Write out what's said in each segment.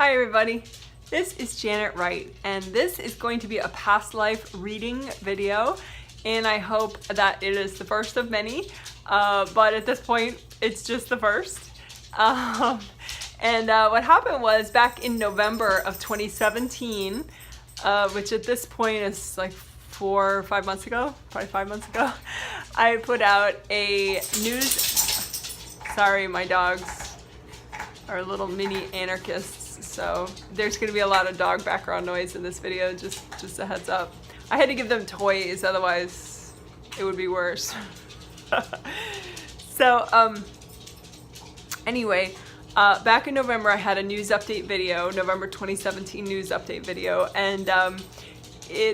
Hi everybody, this is Janet Wright and this is going to be a past life reading video, and I hope that it is the first of many, but at this point it's just the first. What happened was back in November of 2017, which at this point is like 4 or 5 months ago, probably 5 months ago, I put out a news, sorry my dogs are little mini anarchists, so there's going to be a lot of dog background noise in this video, just a heads up. I had to give them toys, otherwise it would be worse. Anyway, back in November I had a news update video, November 2017 news update video, and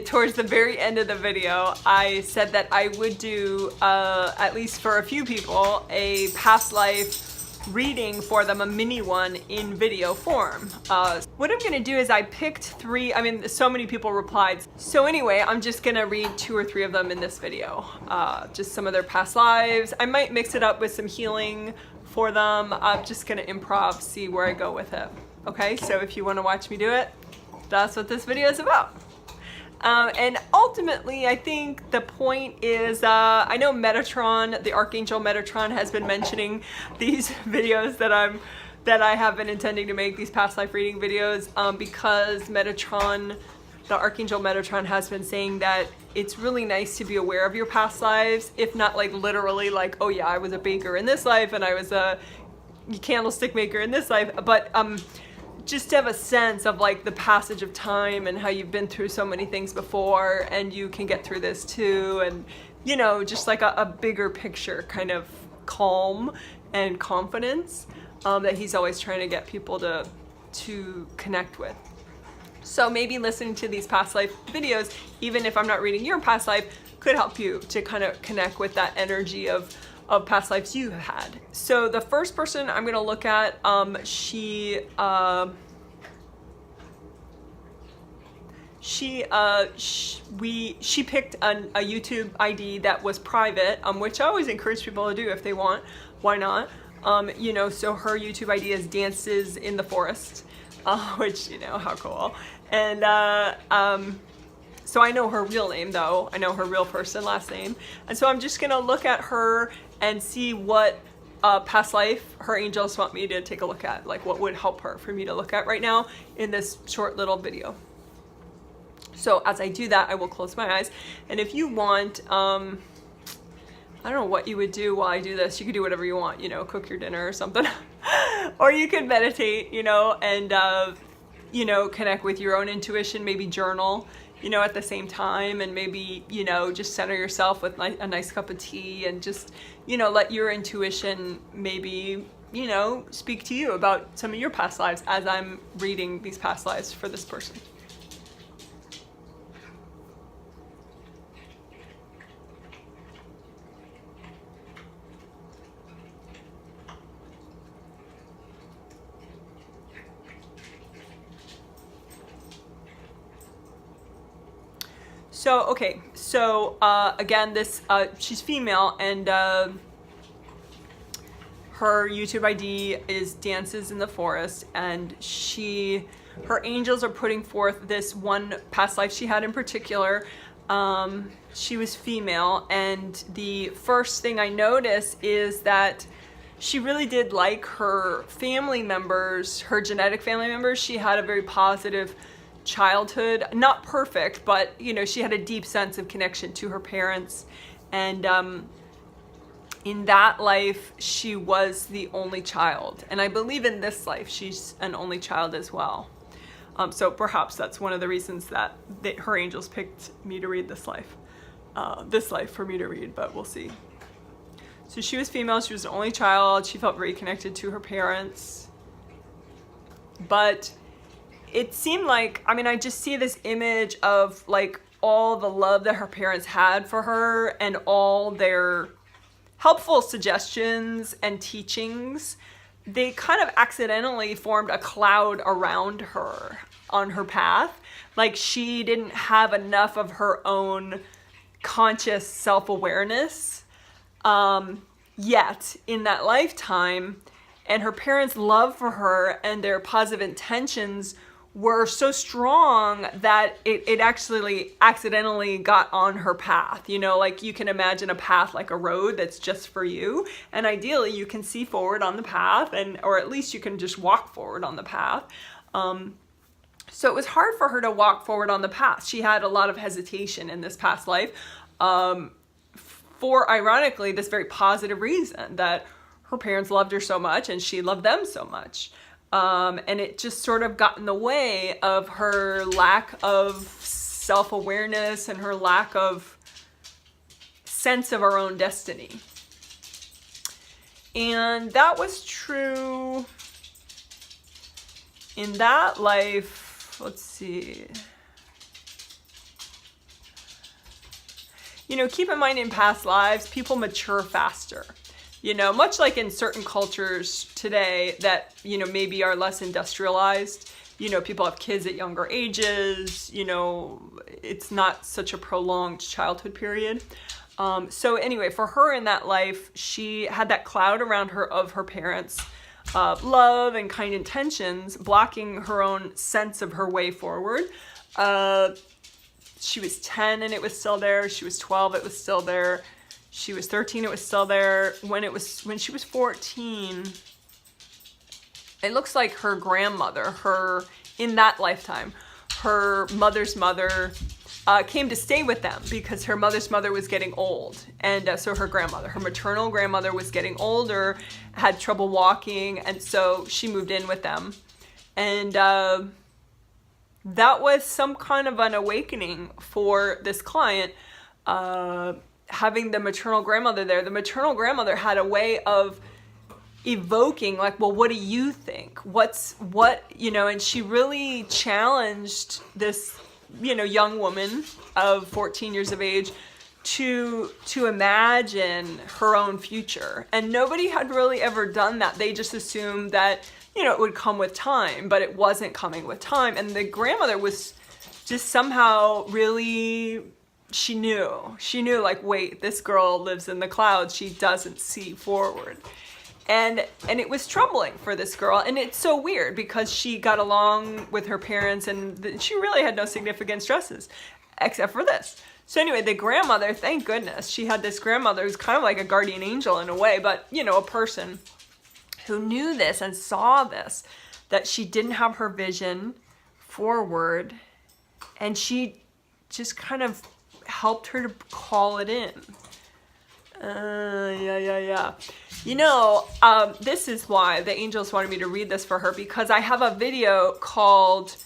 towards the very end of the video I said that I would do, at least for a few people, a past life reading for them, a mini one in video form. What I'm gonna do is I picked 3, I mean so many people replied, so anyway I'm just gonna read 2 or 3 of them in this video, just some of their past lives. I might mix it up with some healing for them. I'm just gonna improv, see where I go with it. Okay, so if you want to watch me do it, that's what this video is about. And ultimately, I think the point is, I know Metatron, the Archangel Metatron, has been mentioning these videos that I have been intending to make, these past life reading videos, because Metatron, the Archangel Metatron, has been saying that it's really nice to be aware of your past lives, if not like literally like, oh yeah, I was a baker in this life and I was a candlestick maker in this life, but just to have a sense of like the passage of time and how you've been through so many things before and you can get through this too, and you know, just like a bigger picture kind of calm and confidence that he's always trying to get people to connect with. So maybe listening to these past life videos, even if I'm not reading your past life, could help you to kind of connect with that energy of past lives you had. So the first person I'm gonna look at, she picked a YouTube ID that was private, which I always encourage people to do if they want. Why not? You know, so her YouTube ID is Dances in the Forest, which, you know, how cool. And so I know her real name though. I know her real person last name. And so I'm just gonna look at her and see what past life her angels want me to take a look at, like what would help her for me to look at right now in this short little video. So as I do that, I will close my eyes. And if you want, I don't know what you would do while I do this. You could do whatever you want, you know, cook your dinner or something. Or you could meditate, you know, and, you know, connect with your own intuition, maybe journal, you know, at the same time, and maybe, you know, just center yourself with a nice cup of tea and just, you know, let your intuition maybe, you know, speak to you about some of your past lives as I'm reading these past lives for this person. So, okay, so again, this, she's female, and her YouTube ID is Dances in the Forest, and her angels are putting forth this one past life she had in particular. She was female, and the first thing I notice is that she really did like her family members, her genetic family members. She had a very positive childhood, not perfect, but you know, she had a deep sense of connection to her parents, and in that life she was the only child, and I believe in this life she's an only child as well. So perhaps that's one of the reasons that her angels picked me to read this life for me to read, but we'll see. So she was female, she was an only child, she felt very connected to her parents, but it seemed like, I mean, I just see this image of like all the love that her parents had for her and all their helpful suggestions and teachings. They kind of accidentally formed a cloud around her on her path. Like she didn't have enough of her own conscious self-awareness yet in that lifetime. And her parents' love for her and their positive intentions were so strong that it actually accidentally got on her path. You know, like you can imagine a path like a road that's just for you. And ideally you can see forward on the path, or at least you can just walk forward on the path. So it was hard for her to walk forward on the path. She had a lot of hesitation in this past life, for ironically this very positive reason, that her parents loved her so much and she loved them so much. And it just sort of got in the way of her lack of self-awareness and her lack of sense of her own destiny. And that was true in that life. Let's see. You know, keep in mind in past lives, people mature faster. You know, much like in certain cultures today that, you know, maybe are less industrialized, you know, people have kids at younger ages, you know, it's not such a prolonged childhood period. So anyway, for her in that life, she had that cloud around her of her parents' love and kind intentions, blocking her own sense of her way forward. She was 10 and it was still there. She was 12, it was still there. She was 13, it was still there. When she was 14, it looks like her grandmother, in that lifetime, her mother's mother came to stay with them because her mother's mother was getting old. And so her grandmother, her maternal grandmother, was getting older, had trouble walking, and so she moved in with them. And that was some kind of an awakening for this client, having the maternal grandmother there. The maternal grandmother had a way of evoking, like, well, what do you think? You know, and she really challenged this, you know, young woman of 14 years of age to imagine her own future. And nobody had really ever done that. They just assumed that, you know, it would come with time, but it wasn't coming with time. And the grandmother was just somehow really, she knew like, wait, this girl lives in the clouds. She doesn't see forward. And it was troubling for this girl. And it's so weird because she got along with her parents and she really had no significant stresses except for this. So anyway, the grandmother, thank goodness, she had this grandmother who's kind of like a guardian angel in a way, but, you know, a person who knew this and saw this, that she didn't have her vision forward, and she just kind of helped her to call it in. Yeah. You know, this is why the angels wanted me to read this for her, because I have a video called,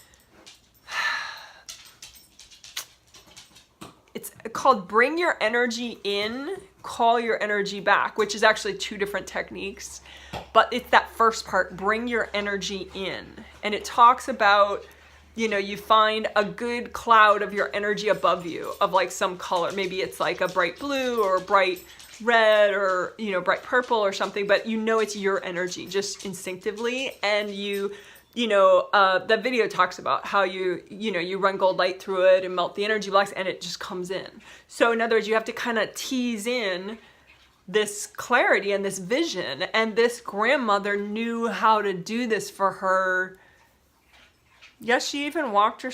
it's called Bring Your Energy In, Call Your Energy Back, which is actually two different techniques, but it's that first part, bring your energy in. And it talks about, you know, you find a good cloud of your energy above you of like some color. Maybe it's like a bright blue or a bright red or, you know, bright purple or something, but you know it's your energy just instinctively. And the video talks about how you run gold light through it and melt the energy blocks and it just comes in. So in other words, you have to kind of tease in this clarity and this vision. And this grandmother knew how to do this for her. Yes, she even walked her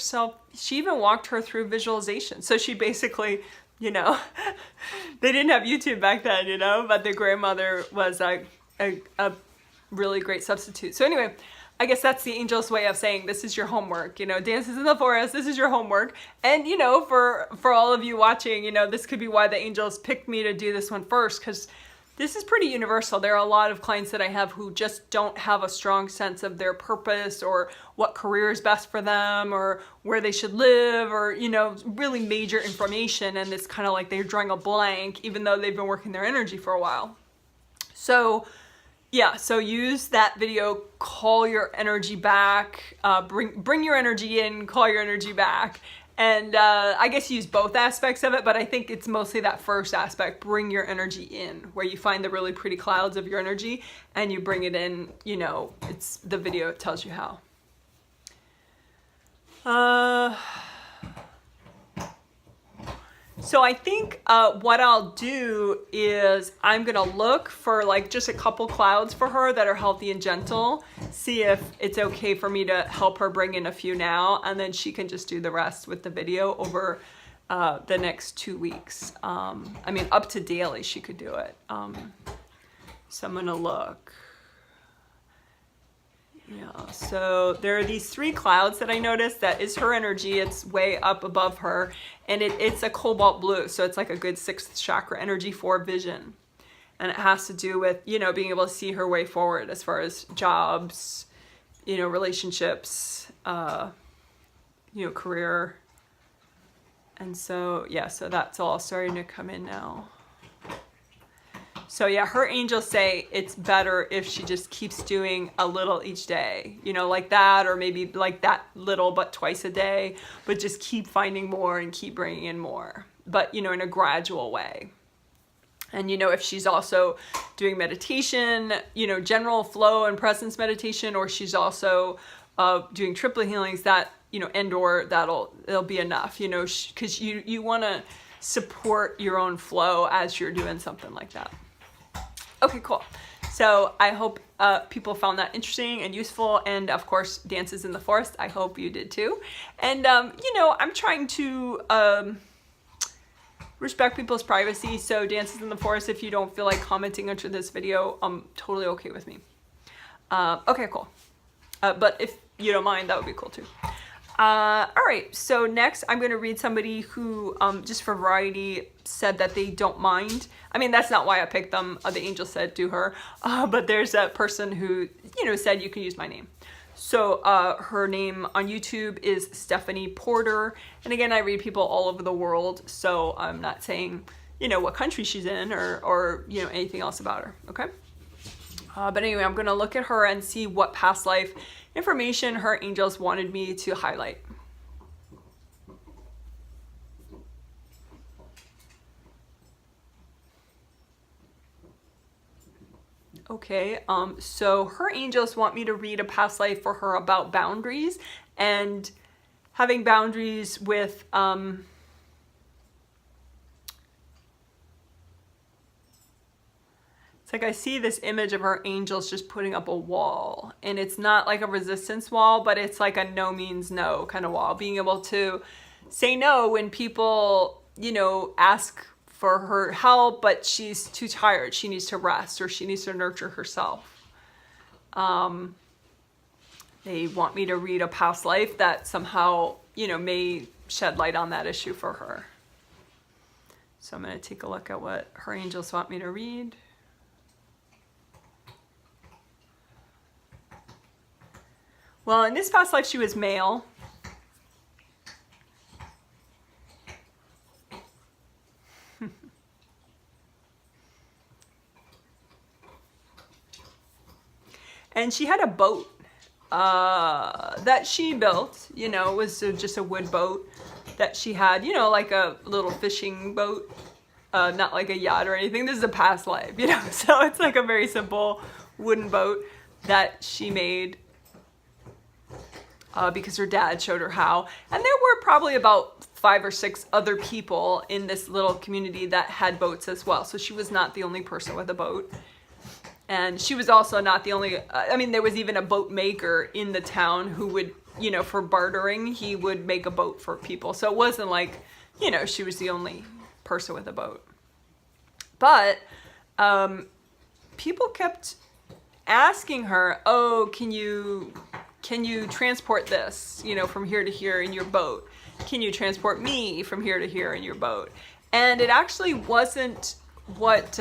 through visualization. So she basically, you know, they didn't have YouTube back then, you know, but the grandmother was a really great substitute. So anyway, I guess that's the angel's way of saying this is your homework, you know, Dances in the Forest, this is your homework. And, you know, for all of you watching, you know, this could be why the angels picked me to do this one first, because this is pretty universal. There are a lot of clients that I have who just don't have a strong sense of their purpose or what career is best for them or where they should live or, you know, really major information. And it's kind of like they're drawing a blank even though they've been working their energy for a while. So yeah, so use that video, call your energy back, bring your energy in, call your energy back. And I guess use both aspects of it, but I think it's mostly that first aspect, bring your energy in, where you find the really pretty clouds of your energy and you bring it in, you know, it's the video, it tells you how. So I think what I'll do is I'm gonna look for like just a couple clouds for her that are healthy and gentle, see if it's okay for me to help her bring in a few now, and then she can just do the rest with the video over the next 2 weeks. I mean, up to daily she could do it. So I'm gonna look. Yeah, so there are these 3 clouds that I noticed. That is her energy. It's way up above her, and it's a cobalt blue, so it's like a good 6th chakra energy for vision. And it has to do with, you know, being able to see her way forward as far as jobs, you know, relationships, you know, career. And so, yeah, so that's all starting to come in now. So yeah, her angels say it's better if she just keeps doing a little each day, you know, like that, or maybe like that little, but twice a day, but just keep finding more and keep bringing in more, but, you know, in a gradual way. And, you know, if she's also doing meditation, you know, general flow and presence meditation, or she's also doing triplet healings, that, you know, it'll be enough, you know, because you want to support your own flow as you're doing something like that. Okay, cool. So I hope people found that interesting and useful. And of course, Dances in the Forest, I hope you did too. And, you know, I'm trying to respect people's privacy. So Dances in the Forest, if you don't feel like commenting under this video, totally okay with me. Okay, cool. But if you don't mind, that would be cool too. All right, so next I'm going to read somebody who, just for variety, said that they don't mind. I mean, that's not why I picked them. The angel said do her. But there's a person who, you know, said you can use my name. So her name on YouTube is Stephanie Porter. And again, I read people all over the world. So I'm not saying, you know, what country she's in or you know, anything else about her. Okay. But anyway, I'm going to look at her and see what past life information her angels wanted me to highlight. Okay, so her angels want me to read a past life for her about boundaries and having boundaries with it's like I see this image of her angels just putting up a wall, and it's not like a resistance wall, but it's like a no means no kind of wall. Being able to say no when people, you know, ask for her help, but she's too tired. She needs to rest, or she needs to nurture herself. They want me to read a past life that somehow, you know, may shed light on that issue for her. So I'm going to take a look at what her angels want me to read. Well, in this past life, she was male. And she had a boat that she built, you know, it was just a wood boat that she had, you know, like a little fishing boat, not like a yacht or anything. This is a past life, you know, so it's like a very simple wooden boat that she made. Because her dad showed her how. And there were probably about 5 or 6 other people in this little community that had boats as well. So she was not the only person with a boat. And she was also not the only, I mean, there was even a boat maker in the town who would, you know, for bartering, he would make a boat for people. So it wasn't like, you know, she was the only person with a boat. But people kept asking her, oh, can you transport this, you know, from here to here in your boat? Can you transport me from here to here in your boat? And it actually wasn't what,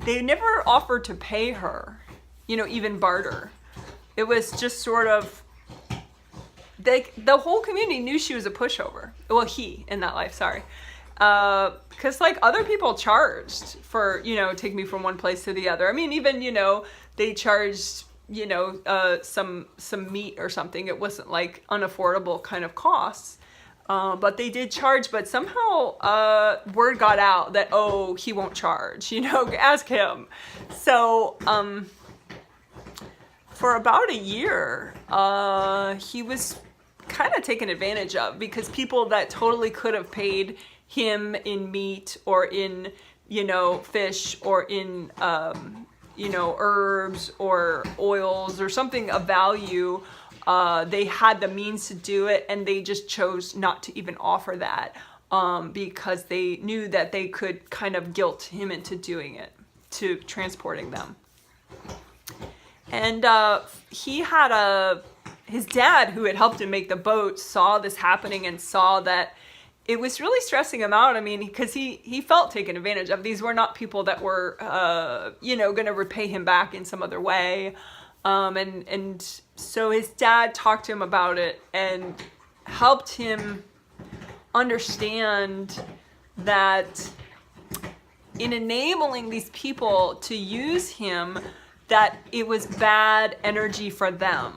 they never offered to pay her, you know, even barter. It was just sort of, the whole community knew she was a pushover. Well, he in that life, sorry. Because like other people charged for, you know, take me from one place to the other. I mean, even, you know, they charged, you know, some meat or something. It wasn't like unaffordable kind of costs. But they did charge, but somehow word got out that, oh, he won't charge, you know, ask him. So for about a year, he was kind of taken advantage of, because people that totally could have paid him in meat or in, you know, fish or in, you know, herbs or oils or something of value, they had the means to do it, and they just chose not to even offer that, because they knew that they could kind of guilt him into doing it, to transporting them. And he had his dad, who had helped him make the boat, saw this happening and saw that it was really stressing him out. I mean, because he felt taken advantage of. These were not people that were, you know, going to repay him back in some other way. And so his dad talked to him about it and helped him understand that in enabling these people to use him, that it was bad energy for them,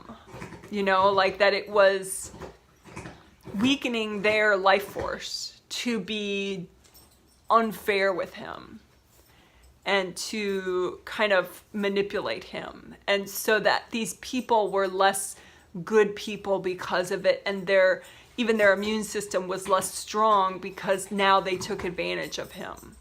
you know, like that it was weakening their life force to be unfair with him and to kind of manipulate him. And so that these people were less good people because of it, and even their immune system was less strong because now they took advantage of him.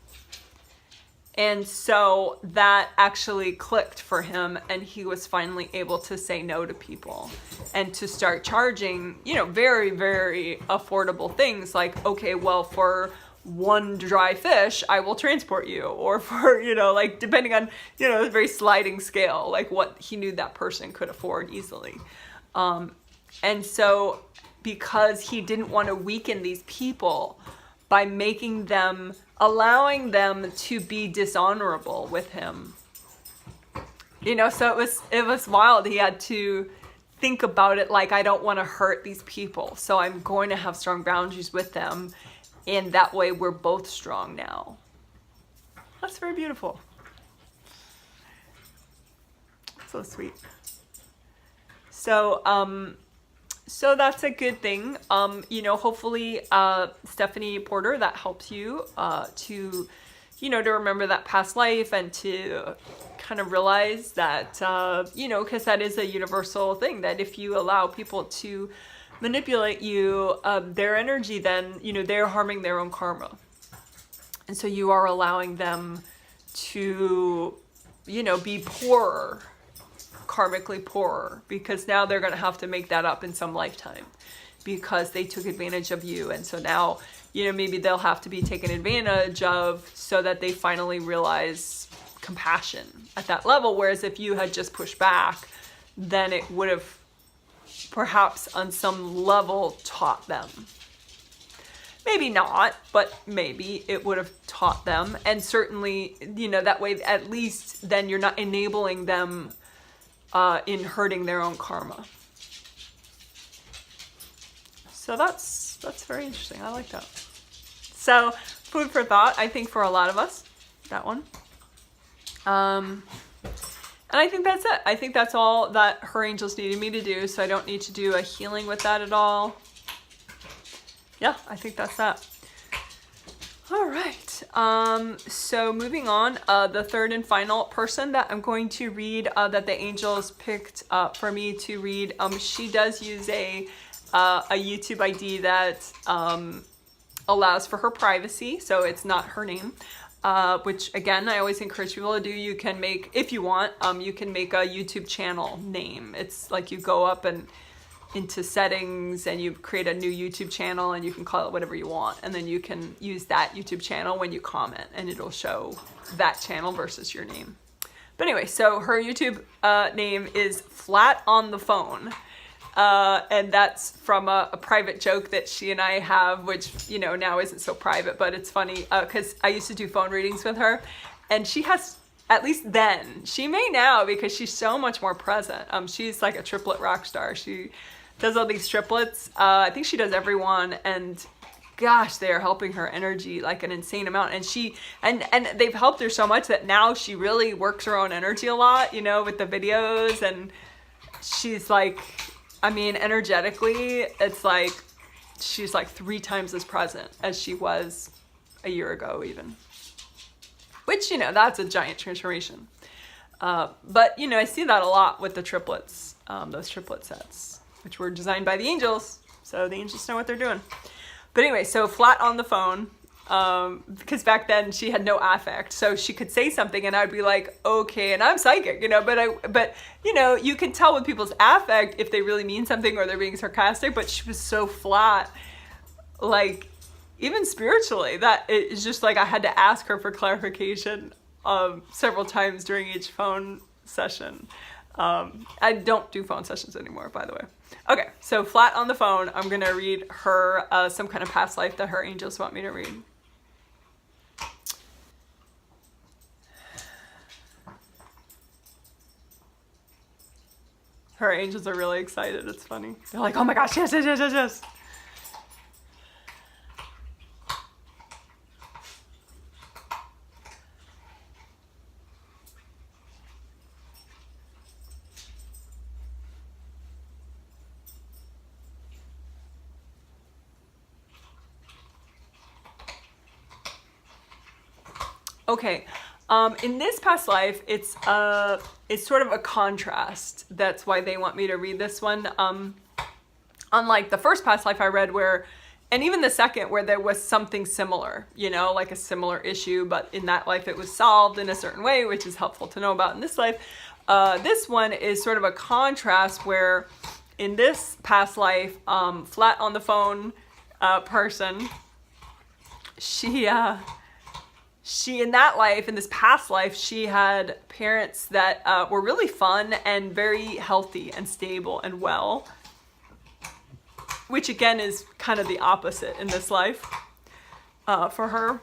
And so that actually clicked for him, and he was finally able to say no to people and to start charging, you know, very, very affordable things like, okay, well, for one dry fish, I will transport you, or for, you know, like depending on, you know, a very sliding scale, like what he knew that person could afford easily. And so because he didn't want to weaken these people by allowing them to be dishonorable with him. You know, so it was wild. He had to think about it like, I don't want to hurt these people, so I'm going to have strong boundaries with them, and that way we're both strong now. That's very beautiful. So sweet. So that's a good thing. You know, hopefully, Stephanie Porter, that helps you to, you know, to remember that past life and to kind of realize that, you know, because that is a universal thing, that if you allow people to manipulate you, their energy, then, you know, they're harming their own karma. And so you are allowing them to, you know, be poorer, karmically poorer, because now they're going to have to make that up in some lifetime because they took advantage of you. And so now, you know, maybe they'll have to be taken advantage of so that they finally realize compassion at that level. Whereas if you had just pushed back, then it would have perhaps on some level taught them. Maybe not, but maybe it would have taught them. And certainly, you know, that way at least then you're not enabling them in hurting their own karma. So that's very interesting. I like that. So food for thought, I think, for a lot of us, that one. And I think that's it. I think that's all that her angels needed me to do, so I don't need to do a healing with that at all. Yeah, I think that's that. All right. So moving on, the third and final person that I'm going to read, that the angels picked for me to read, she does use a YouTube ID that allows for her privacy, so it's not her name. Which again, I always encourage people to do. You can make, if you want, you can make a YouTube channel name. It's like you go up and into settings and you create a new YouTube channel and you can call it whatever you want. And then you can use that YouTube channel when you comment and it'll show that channel versus your name. But anyway, so her YouTube name is Flat on the Phone. And that's from a private joke that she and I have, which, you know, now isn't so private, but it's funny because I used to do phone readings with her, and she has, at least then, she may now because she's so much more present. She's like a triplet rock star. She does all these triplets. I think she does every one, and gosh, they are helping her energy like an insane amount. And she, and they've helped her so much that now she really works her own energy a lot, you know, with the videos, and she's like, I mean, energetically, it's like, she's like 3 times as present as she was a year ago even. Which, you know, that's a giant transformation. But, you know, I see that a lot with the triplets, those triplet sets, which were designed by the angels. So the angels know what they're doing. But anyway, so flat on the phone, because back then she had no affect, so she could say something and I'd be like, okay, and I'm psychic, but you can tell with people's affect if they really mean something or they're being sarcastic. But she was so flat, like even spiritually, that it's just like I had to ask her for clarification several times during each phone session. I don't do phone sessions anymore, by the way. Okay, so flat on the phone, I'm gonna read her some kind of past life that her angels want me to read. Her angels are really excited. It's funny. They're like, oh my gosh, yes, yes, yes, yes, yes. Okay, in this past life, it's sort of a contrast. That's why they want me to read this one. Unlike the first past life I read and even the second, where there was something similar, like a similar issue, but in that life it was solved in a certain way, which is helpful to know about in this life. This one is sort of a contrast where in this past life, flat on the phone person, she in that life, in this past life, she had parents that were really fun and very healthy and stable and well, which again is kind of the opposite in this life for her.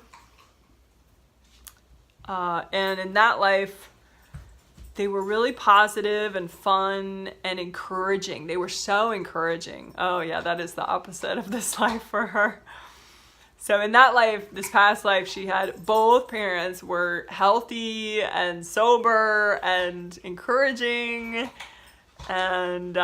And in that life, they were really positive and fun and encouraging. They were so encouraging. Oh yeah, that is the opposite of this life for her. So in that life, this past life, she had both parents were healthy and sober and encouraging, and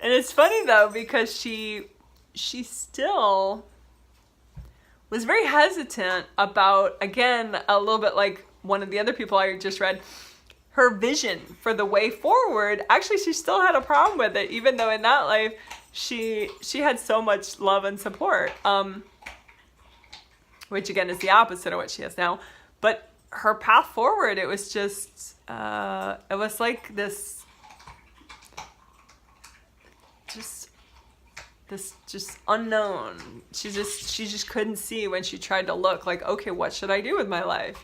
it's funny though, because she still was very hesitant about, again, a little bit like one of the other people I just read, her vision for the way forward. Actually, she still had a problem with it, even though in that life she had so much love and support, which again is the opposite of what she has now. But her path forward, it was just it was like this unknown. She just couldn't see when she tried to look, like, okay, what should I do with my life?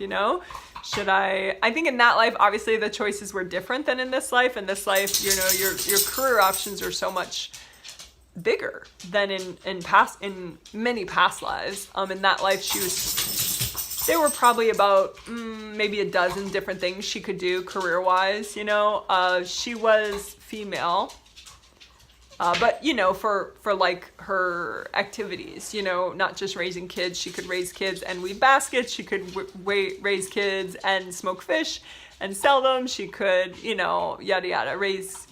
Should I think in that life, obviously the choices were different than in this life. In this life, your career options are so much bigger than in many past lives. In that life, there were probably about maybe a dozen different things she could do career-wise. She was female. But, for like her activities, not just raising kids, she could raise kids and weave baskets. She could raise kids and smoke fish and sell them. She could, yada, yada, raise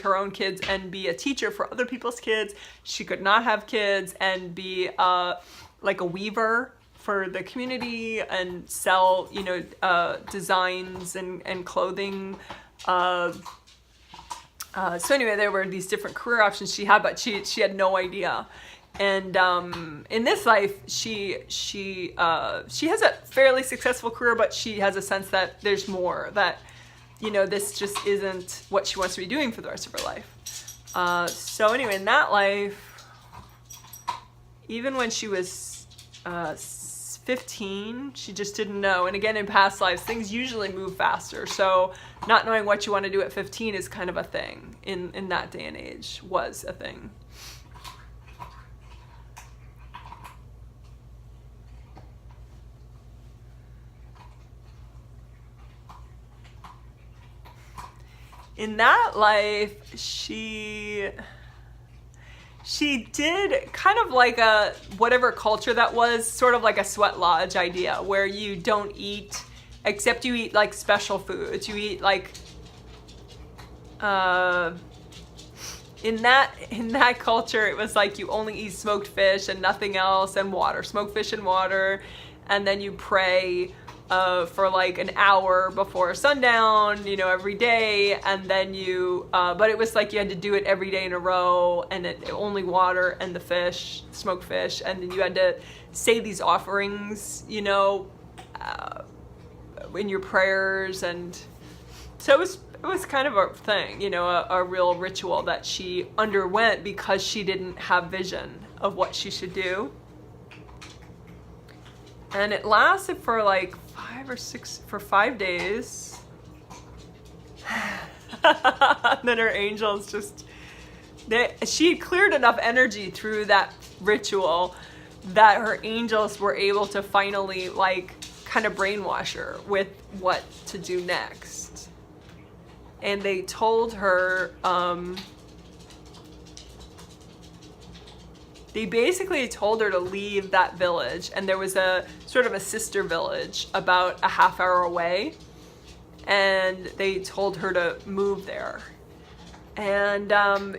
her own kids and be a teacher for other people's kids. She could not have kids and be like a weaver for the community and sell, designs and clothing. So anyway, there were these different career options she had, but she had no idea. And in this life, she has a fairly successful career, but she has a sense that there's more, that this just isn't what she wants to be doing for the rest of her life. So anyway, in that life, even when she was 15, she just didn't know. And again, in past lives, things usually move faster. So not knowing what you want to do at 15 is kind of a thing in that day and age, was a thing. In that life, she did kind of like a, whatever culture that was, sort of like a sweat lodge idea, where you don't eat, except you eat like special foods. You eat like, in that culture, it was like you only eat smoked fish and nothing else, and water, smoked fish and water, and then you pray for like an hour before sundown, you know, every day. And then but it was like you had to do it every day in a row, and only water and the fish, smoked fish. And then you had to say these offerings, you know, in your prayers. And so it was kind of a thing, you know, a real ritual that she underwent because she didn't have vision of what she should do. And it lasted for like 5 days. And then her angels she had cleared enough energy through that ritual that her angels were able to finally like kind of brainwash her with what to do next. And they told her, they basically told her to leave that village, and there was a sort of a sister village about a half hour away, and they told her to move there. And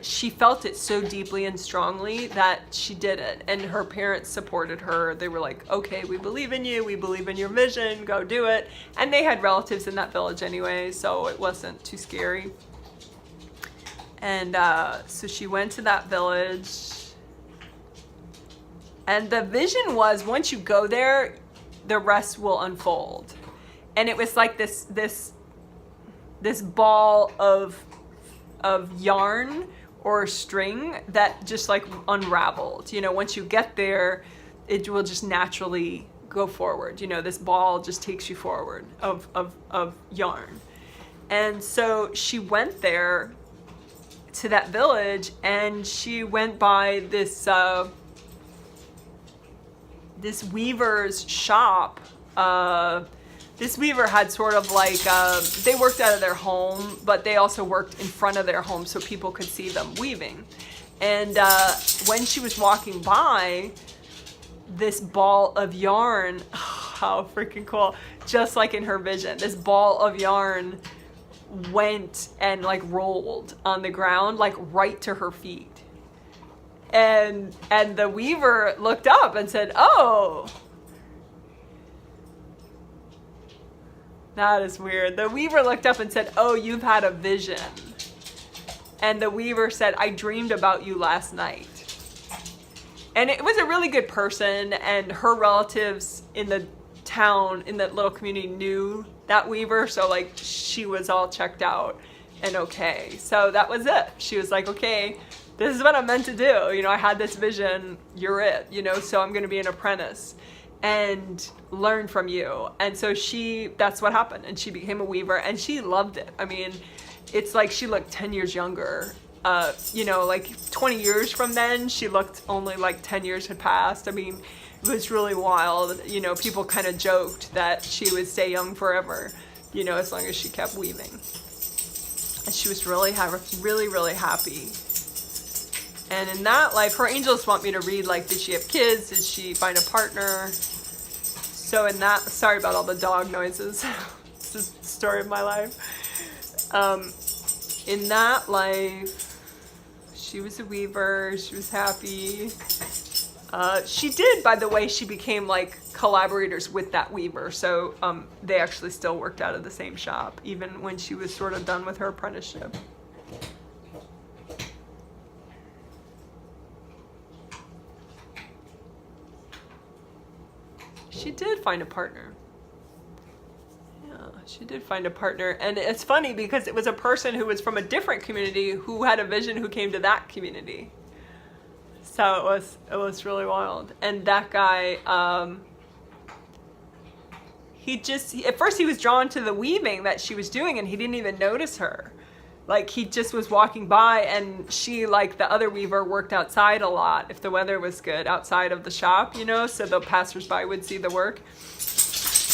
she felt it so deeply and strongly that she did it, and her parents supported her. They were like, okay, we believe in you, we believe in your vision, go do it. And they had relatives in that village anyway, so it wasn't too scary. And so she went to that village. And the vision was, once you go there, the rest will unfold. And it was like this ball of yarn or string that just like unraveled. You know, once you get there, it will just naturally go forward. You know, this ball just takes you forward of yarn. And so she went there to that village, and she went by this weaver's shop. This weaver had sort of like, they worked out of their home, but they also worked in front of their home so people could see them weaving. And when she was walking by, this ball of yarn, oh, how freaking cool, just like in her vision, this ball of yarn went and like rolled on the ground, like right to her feet. And the weaver looked up and said, oh, that is weird. The weaver looked up and said, oh, you've had a vision. And the weaver said, I dreamed about you last night. And it was a really good person, and her relatives in the town, in that little community, knew that weaver. So like she was all checked out and okay. So that was it. She was like, okay, this is what I'm meant to do. You know, I had this vision, you're it, you know, so I'm going to be an apprentice and learn from you. And so that's what happened. And she became a weaver, and she loved it. I mean, it's like she looked 10 years younger. You know, like 20 years from then, she looked only like 10 years had passed. I mean, it was really wild. You know, people kind of joked that she would stay young forever, you know, as long as she kept weaving. And she was really happy. And in that life, her angels want me to read, like, did she have kids? Did she find a partner? So in that, sorry about all the dog noises. It's just the story of my life. In that life, she was a weaver. She was happy. She did, by the way, she became like collaborators with that weaver. So they actually still worked out of the same shop, even when she was sort of done with her apprenticeship. She did find a partner. Yeah, she did find a partner. And it's funny because it was a person who was from a different community who had a vision who came to that community. So it was really wild. And that guy, at first he was drawn to the weaving that she was doing, and he didn't even notice her. Like, he just was walking by, and she, like the other weaver, worked outside a lot if the weather was good, outside of the shop, you know, so the passersby would see the work.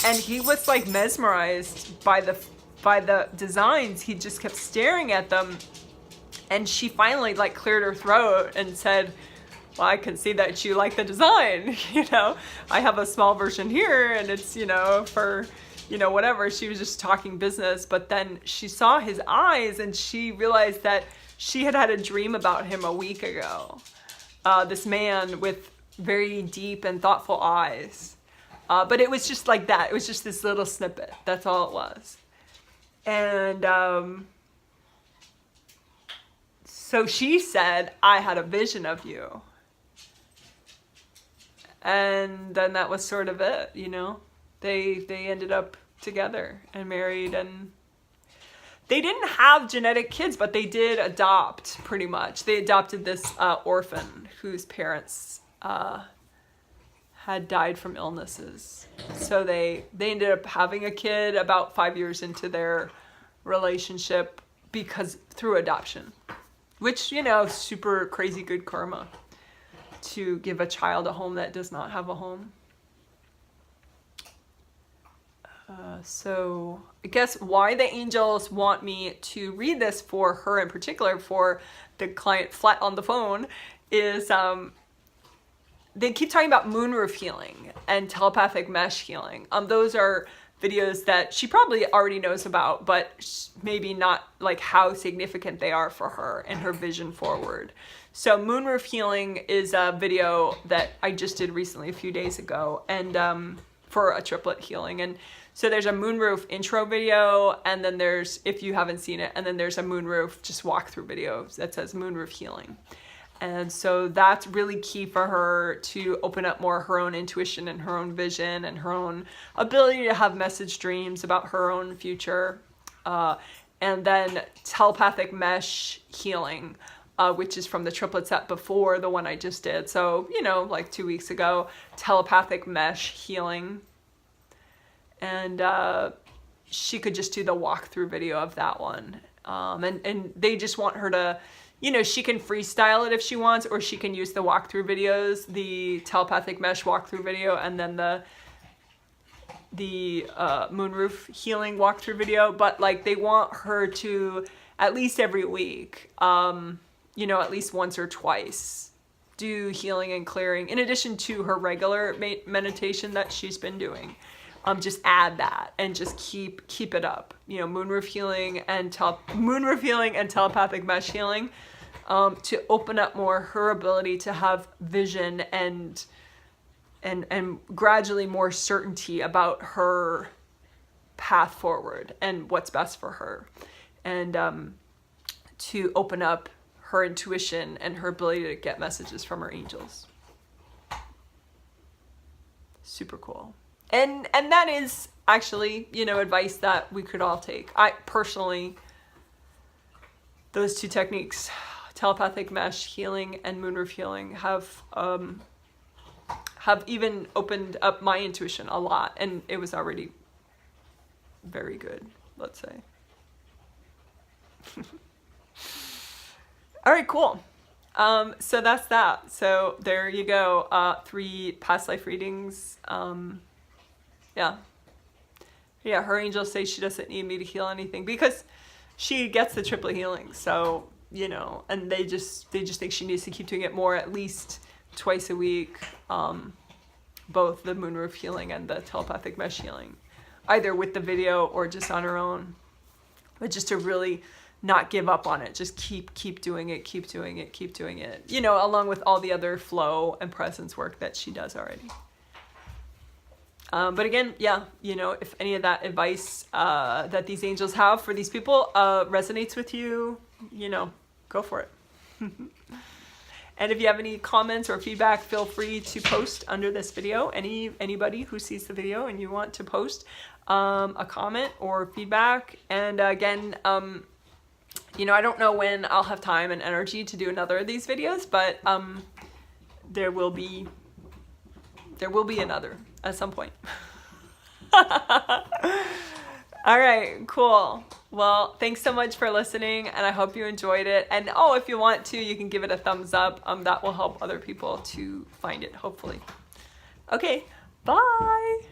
And he was like mesmerized by the designs. He just kept staring at them. And she finally like cleared her throat and said, well, I can see that you like the design, you know. I have a small version here, and it's, you know, for, you know, whatever. She was just talking business, but then she saw his eyes, and she realized that she had had a dream about him a week ago. This man with very deep and thoughtful eyes. But it was just like that. It was just this little snippet. That's all it was. And so she said, I had a vision of you. And then that was sort of it, you know. They ended up together and married, and they didn't have genetic kids, but they did adopt, pretty much. They adopted this orphan whose parents had died from illnesses. So they ended up having a kid about 5 years into their relationship through adoption, which, you know, super crazy good karma to give a child a home that does not have a home. So I guess why the angels want me to read this for her in particular, for the client flat on the phone, is they keep talking about moonroof healing and telepathic mesh healing. Those are videos that she probably already knows about, but maybe not like how significant they are for her and her vision forward. So moonroof healing is a video that I just did recently, a few days ago, and for a triplet healing. And so there's a moonroof intro video, and then there's, if you haven't seen it, and then there's a moonroof just walkthrough video that says moonroof healing. And so that's really key for her to open up more her own intuition and her own vision and her own ability to have message dreams about her own future. And then telepathic mesh healing, which is from the triplet set before the one I just did. So, you know, like 2 weeks ago, telepathic mesh healing. And she could just do the walkthrough video of that one. And they just want her to, you know, she can freestyle it if she wants, or she can use the walkthrough videos, the telepathic mesh walkthrough video, and then the moonroof healing walkthrough video. But like, they want her to at least every week, you know, at least once or twice, do healing and clearing in addition to her regular meditation that she's been doing. Just add that and just keep it up. You know, moonroof healing and telepathic mesh healing, to open up more her ability to have vision and gradually more certainty about her path forward and what's best for her, and to open up her intuition and her ability to get messages from her angels. Super cool. And that is actually, you know, advice that we could all take. I personally, those two techniques, telepathic mesh healing and moonroof healing, have even opened up my intuition a lot, and it was already very good, let's say. All right, cool. So that's that. So there you go. 3 past life readings. Yeah, her angels say she doesn't need me to heal anything because she gets the triplet healing. So, you know, and they just think she needs to keep doing it more, at least twice a week. Both the moonroof healing and the telepathic mesh healing, either with the video or just on her own. But just to really not give up on it, just keep doing it, keep doing it, you know, along with all the other flow and presence work that she does already. But again, yeah, you know, if any of that advice that these angels have for these people resonates with you, you know, go for it. And if you have any comments or feedback, feel free to post under this video. Anybody who sees the video and you want to post a comment or feedback. And again, you know, I don't know when I'll have time and energy to do another of these videos, but there will be another at some point. All right, cool. Well, thanks so much for listening, and I hope you enjoyed it. And oh, if you want to, you can give it a thumbs up. That will help other people to find it, hopefully. Okay, bye.